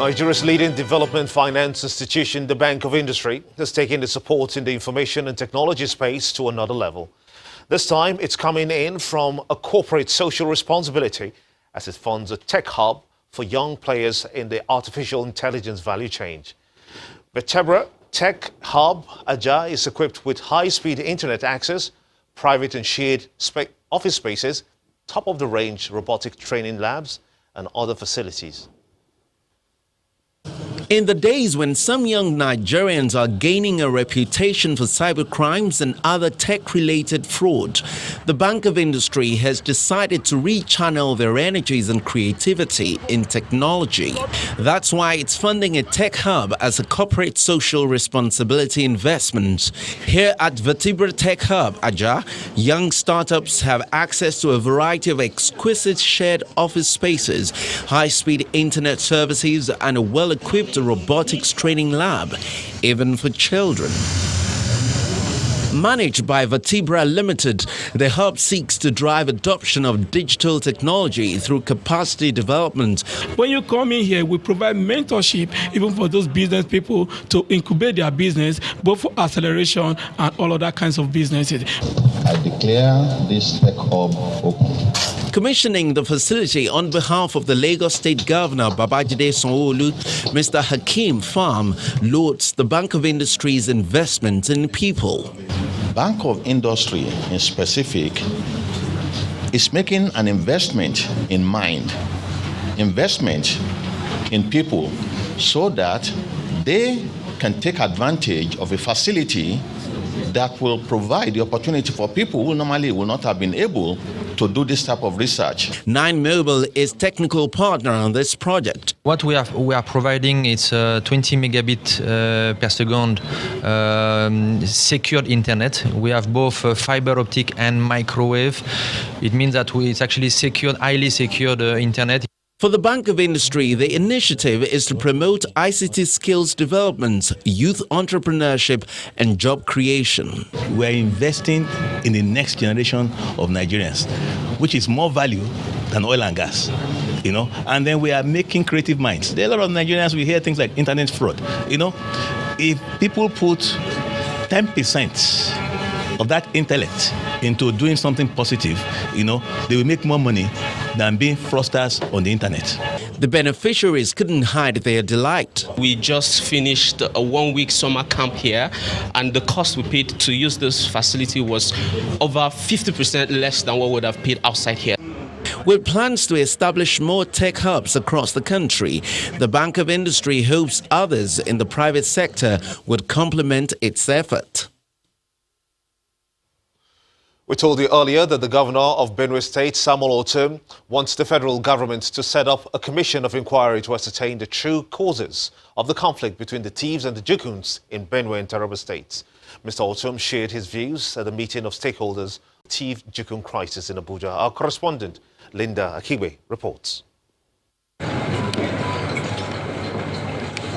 Nigeria's leading development finance institution, the Bank of Industry, has taken the support in the information and technology space to another level. This time, it's coming in from a corporate social responsibility as it funds a tech hub for young players in the artificial intelligence value chain. Vertebra Tech Hub Aja is equipped with high-speed internet access, private and shared office spaces, top-of-the-range robotic training labs, and other facilities. In the days when some young Nigerians are gaining a reputation for cybercrimes and other tech-related fraud, the Bank of Industry has decided to rechannel their energies and creativity in technology. That's why it's funding a tech hub as a corporate social responsibility investment. Here at Vertebra Tech Hub, Aja, young startups have access to a variety of exquisite shared office spaces, high-speed internet services, and a well-equipped robotics training lab, even for children. Managed by Vertebra Limited, the hub seeks to drive adoption of digital technology through capacity development. When you come in here, we provide mentorship even for those business people to incubate their business, both for acceleration and all other kinds of businesses. I declare this tech hub open. Commissioning the facility on behalf of the Lagos State Governor Babajide Sanwo-Olu, Mr. Hakeem Farm lauds the Bank of Industry's investment in people. Bank of Industry in specific is making an investment in mind, investment in people, so that they can take advantage of a facility that will provide the opportunity for people who normally will not have been able to do this type of research. Nine Mobile is technical partner on this project. What we are providing is 20 megabit per second secured internet. We have both fiber optic and microwave. It means that it's actually secured, highly secured internet. For the Bank of Industry, the initiative is to promote ICT skills development, youth entrepreneurship, and job creation. We're investing in the next generation of Nigerians, which is more value than oil and gas, and then we are making creative minds. There are a lot of Nigerians, we hear things like internet fraud. If people put 10% of that intellect into doing something positive, they will make more money than being fraudsters on the internet. The beneficiaries couldn't hide their delight. We just finished a 1-week summer camp here, and the cost we paid to use this facility was over 50% less than what we would have paid outside here. With plans to establish more tech hubs across the country, the Bank of Industry hopes others in the private sector would complement its effort. We told you earlier that the governor of Benue State, Samuel Ortom, wants the federal government to set up a commission of inquiry to ascertain the true causes of the conflict between the Tivs and the Jukuns in Benue and Taraba states. Mr. Ortom shared his views at a meeting of stakeholders on the Tiv-Jukun crisis in Abuja. Our correspondent, Linda Akiwe, reports.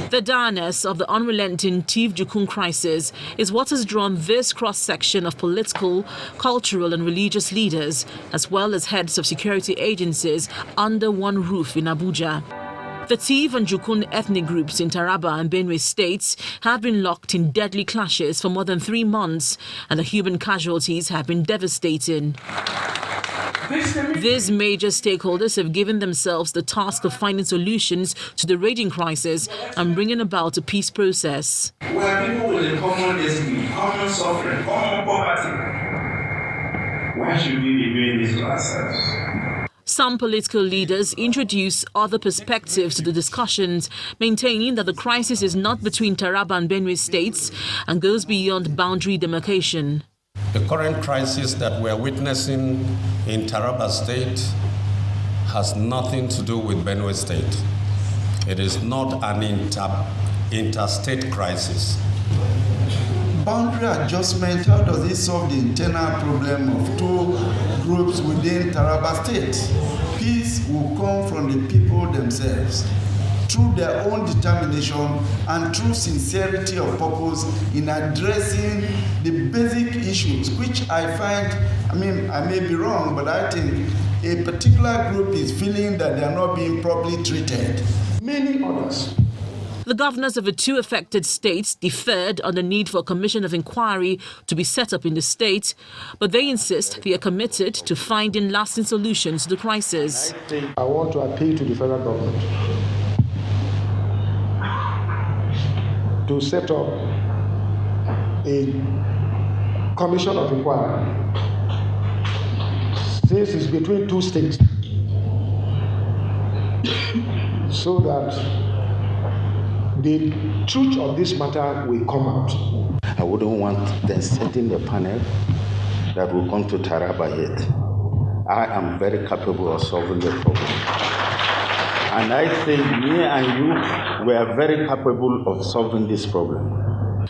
The direness of the unrelenting Tiv-Jukun crisis is what has drawn this cross-section of political, cultural and religious leaders, as well as heads of security agencies, under one roof in Abuja. The Tiv and Jukun ethnic groups in Taraba and Benue states have been locked in deadly clashes for more than 3 months, and the human casualties have been devastating. These major stakeholders have given themselves the task of finding solutions to the raging crisis and bringing about a peace process. We are people with a common destiny, common suffering, common poverty. Why should we be doing this to ourselves? Some political leaders introduce other perspectives to the discussions, maintaining that the crisis is not between Taraba and Benue states and goes beyond boundary demarcation. The current crisis that we are witnessing in Taraba State has nothing to do with Benue State. It is not an interstate crisis. Boundary adjustment, how does it solve the internal problem of 2 groups within Taraba State? Peace will come from the people themselves, through their own determination and through sincerity of purpose in addressing the basic issues, which I find, I may be wrong, but I think a particular group is feeling that they are not being properly treated. many others. The governors of the two affected states deferred on the need for a commission of inquiry to be set up in the state, but they insist they are committed to finding lasting solutions to the crisis. I want to appeal to the federal government to set up a commission of inquiry. This is between two states, so that the truth of this matter will come out. I wouldn't want them setting a panel that will come to Taraba yet. I am very capable of solving the problem. And I think me and you, we are very capable of solving this problem.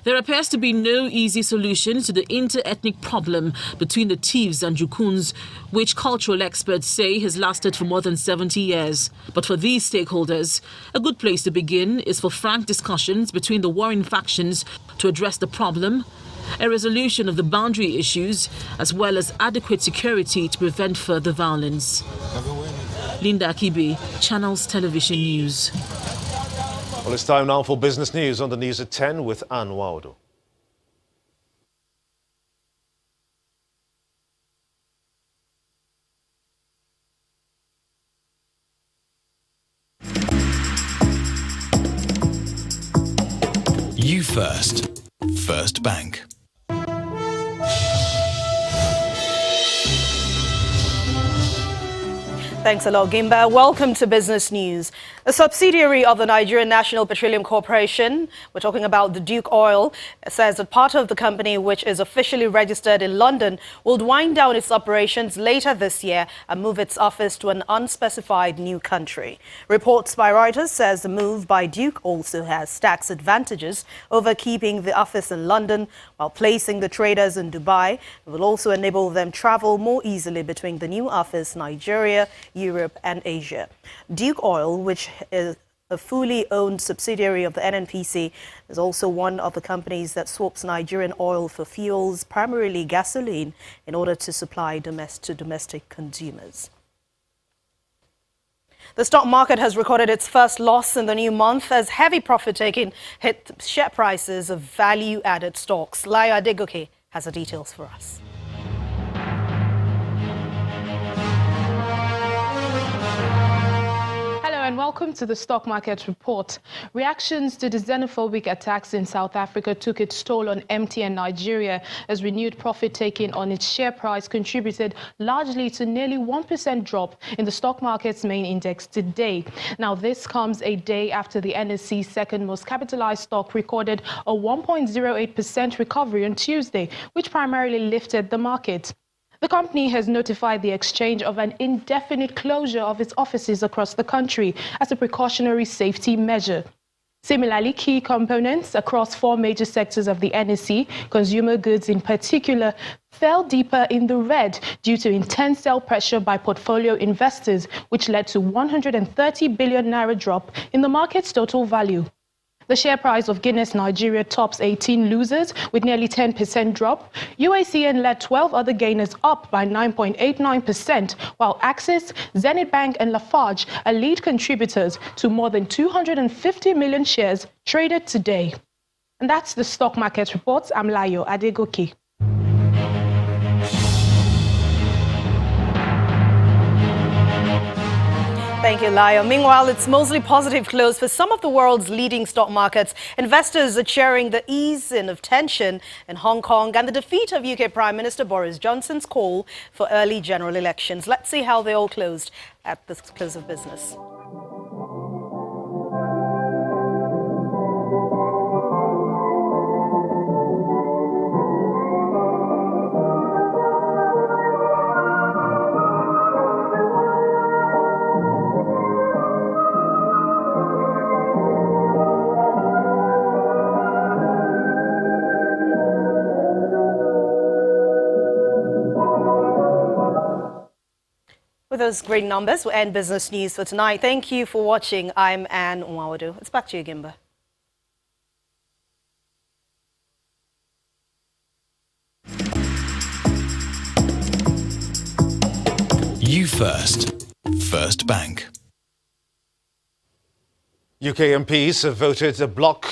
There appears to be no easy solution to the inter-ethnic problem between the Tivs and Jukuns, which cultural experts say has lasted for more than 70 years. But for these stakeholders, a good place to begin is for frank discussions between the warring factions to address the problem, a resolution of the boundary issues, as well as adequate security to prevent further violence. Linda Akibi, Channels Television News. Well, it's time now for business news on the news at 10 with Ann Waudo. You First. First Bank. Thanks a lot, Gimba. Welcome to Business News. A subsidiary of the Nigerian National Petroleum Corporation, we're talking about the Duke Oil, says that part of the company, which is officially registered in London, will wind down its operations later this year and move its office to an unspecified new country. Reports by Reuters says the move by Duke also has tax advantages over keeping the office in London while placing the traders in Dubai. It will also enable them travel more easily between the new office, Nigeria, Europe and Asia. Duke Oil, which is a fully owned subsidiary of the NNPC, is also one of the companies that swaps Nigerian oil for fuels, primarily gasoline, in order to supply to domestic consumers. The stock market has recorded its first loss in the new month as heavy profit-taking hit share prices of value-added stocks. Layo Adegoke has the details for us. And welcome to the Stock Market Report. Reactions to the xenophobic attacks in South Africa took its toll on MTN Nigeria as renewed profit-taking on its share price contributed largely to nearly 1% drop in the stock market's main index today. Now, this comes a day after the NSE's second most capitalized stock recorded a 1.08% recovery on Tuesday, which primarily lifted the market. The company has notified the exchange of an indefinite closure of its offices across the country as a precautionary safety measure. Similarly, key components across four major sectors of the NSE, consumer goods in particular, fell deeper in the red due to intense sell pressure by portfolio investors, which led to 130 billion naira drop in the market's total value. The share price of Guinness Nigeria tops 18 losers with nearly 10% drop. UACN led 12 other gainers up by 9.89%, while Axis, Zenith Bank and Lafarge are lead contributors to more than 250 million shares traded today. And that's the stock market report. I'm Layo Adegoke. Thank you, Layo. Meanwhile, it's mostly positive close for some of the world's leading stock markets. Investors are cheering the easing of tension in Hong Kong and the defeat of UK Prime Minister Boris Johnson's call for early general elections. Let's see how they all closed at the close of business. With those great numbers, we'll end business news for tonight. Thank you for watching. I'm Ann Nwawadu. It's back to you, Gimba. You First. First Bank. UK MPs have voted to block,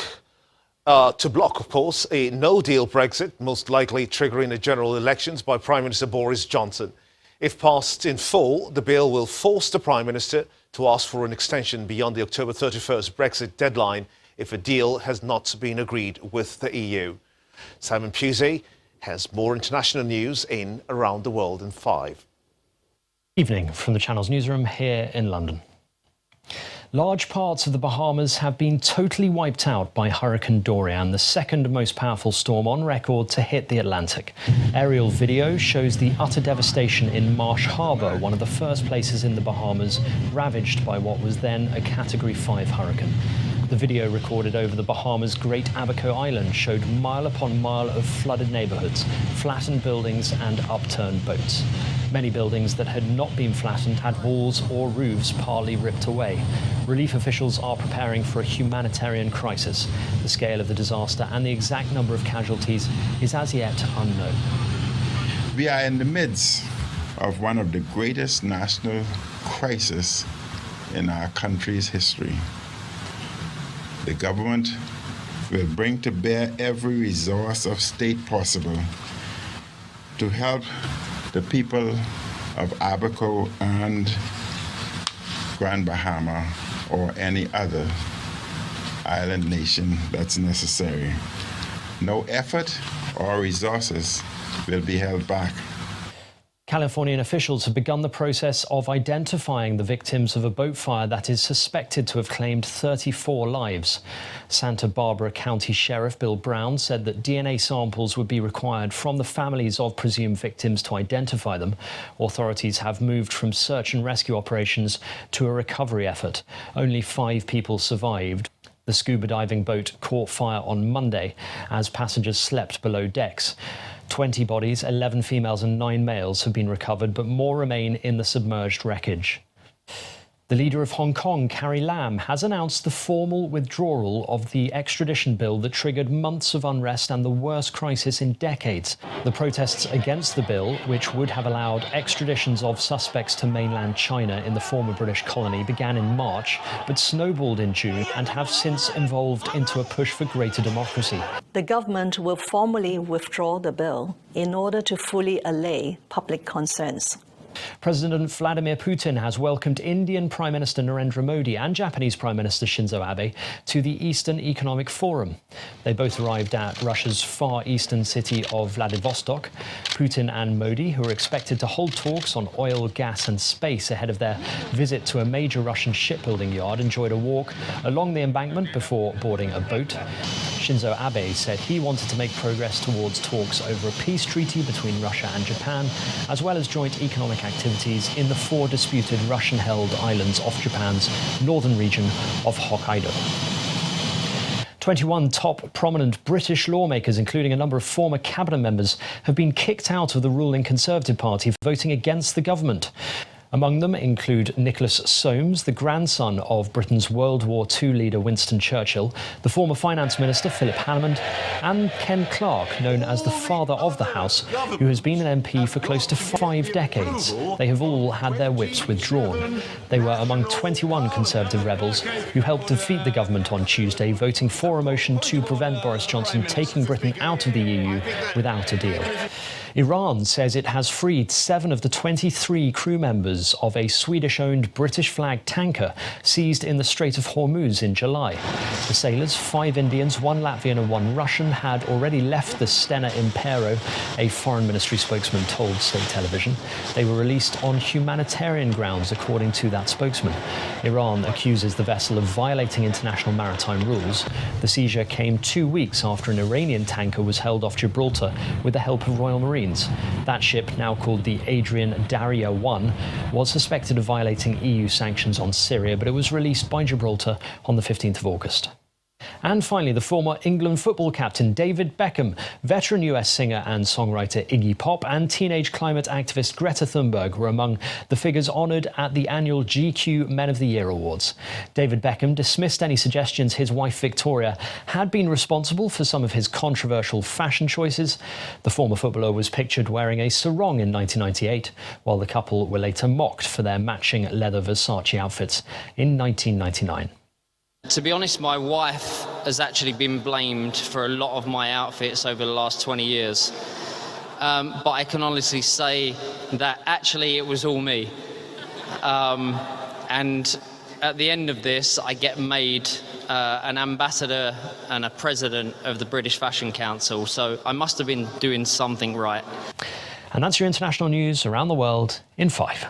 of course, a no-deal Brexit, most likely triggering the general elections by Prime Minister Boris Johnson. If passed in full, the bill will force the Prime Minister to ask for an extension beyond the October 31st Brexit deadline if a deal has not been agreed with the EU. Simon Pusey has more international news in Around the World in 5. Evening from the Channel's newsroom here in London. Large parts of the Bahamas have been totally wiped out by Hurricane Dorian, the second most powerful storm on record to hit the Atlantic. Aerial video shows the utter devastation in Marsh Harbour, one of the first places in the Bahamas ravaged by what was then a Category 5 hurricane. The video recorded over the Bahamas' Great Abaco Island showed mile upon mile of flooded neighbourhoods, flattened buildings and upturned boats. Many buildings that had not been flattened had walls or roofs partly ripped away. Relief officials are preparing for a humanitarian crisis. The scale of the disaster and the exact number of casualties is as yet unknown. We are in the midst of one of the greatest national crises in our country's history. The government will bring to bear every resource of state possible to help the people of Abaco and Grand Bahama or any other island nation that's necessary. No effort or resources will be held back. Californian officials have begun the process of identifying the victims of a boat fire that is suspected to have claimed 34 lives. Santa Barbara County Sheriff Bill Brown said that DNA samples would be required from the families of presumed victims to identify them. Authorities have moved from search and rescue operations to a recovery effort. Only 5 people survived. The scuba diving boat caught fire on Monday as passengers slept below decks. 20 bodies, 11 females and 9 males have been recovered, but more remain in the submerged wreckage. The leader of Hong Kong, Carrie Lam, has announced the formal withdrawal of the extradition bill that triggered months of unrest and the worst crisis in decades. The protests against the bill, which would have allowed extraditions of suspects to mainland China in the former British colony, began in March, but snowballed in June and have since evolved into a push for greater democracy. The government will formally withdraw the bill in order to fully allay public concerns. President Vladimir Putin has welcomed Indian Prime Minister Narendra Modi and Japanese Prime Minister Shinzo Abe to the Eastern Economic Forum. They both arrived at Russia's far eastern city of Vladivostok. Putin and Modi, who are expected to hold talks on oil, gas and space ahead of their visit to a major Russian shipbuilding yard, enjoyed a walk along the embankment before boarding a boat. Shinzo Abe said he wanted to make progress towards talks over a peace treaty between Russia and Japan, as well as joint economic activities in the 4 disputed Russian-held islands off Japan's northern region of Hokkaido. 21 top prominent British lawmakers, including a number of former cabinet members, have been kicked out of the ruling Conservative Party for voting against the government. Among them include Nicholas Soames, the grandson of Britain's World War II leader Winston Churchill, the former Finance Minister Philip Hammond, and Ken Clarke, known as the father of the House, who has been an MP for close to 5 decades. They have all had their whips withdrawn. They were among 21 Conservative rebels who helped defeat the government on Tuesday, voting for a motion to prevent Boris Johnson taking Britain out of the EU without a deal. Iran says it has freed 7 of the 23 crew members of a Swedish-owned British-flagged tanker seized in the Strait of Hormuz in July. The sailors, 5 Indians, 1 Latvian and 1 Russian, had already left the Stena Impero, a foreign ministry spokesman told state television. They were released on humanitarian grounds, according to that spokesman. Iran accuses the vessel of violating international maritime rules. The seizure came 2 weeks after an Iranian tanker was held off Gibraltar with the help of Royal Marines. That ship, now called the Adrian Darya 1, was suspected of violating EU sanctions on Syria, but it was released by Gibraltar on the 15th of August. And finally, the former England football captain David Beckham, veteran US singer and songwriter Iggy Pop, and teenage climate activist Greta Thunberg were among the figures honoured at the annual GQ Men of the Year Awards. David Beckham dismissed any suggestions his wife Victoria had been responsible for some of his controversial fashion choices. The former footballer was pictured wearing a sarong in 1998, while the couple were later mocked for their matching leather Versace outfits in 1999. To be honest, my wife has actually been blamed for a lot of my outfits over the last 20 years. But I can honestly say that actually it was all me. And at the end of this, I get made an ambassador and a president of the British Fashion Council. So I must have been doing something right. And that's your international news around the world in 5.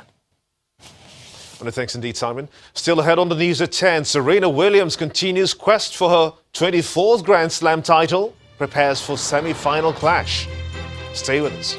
Many thanks indeed, Simon. Still ahead on the news at 10, Serena Williams continues quest for her 24th Grand Slam title, prepares for semi-final clash. Stay with us.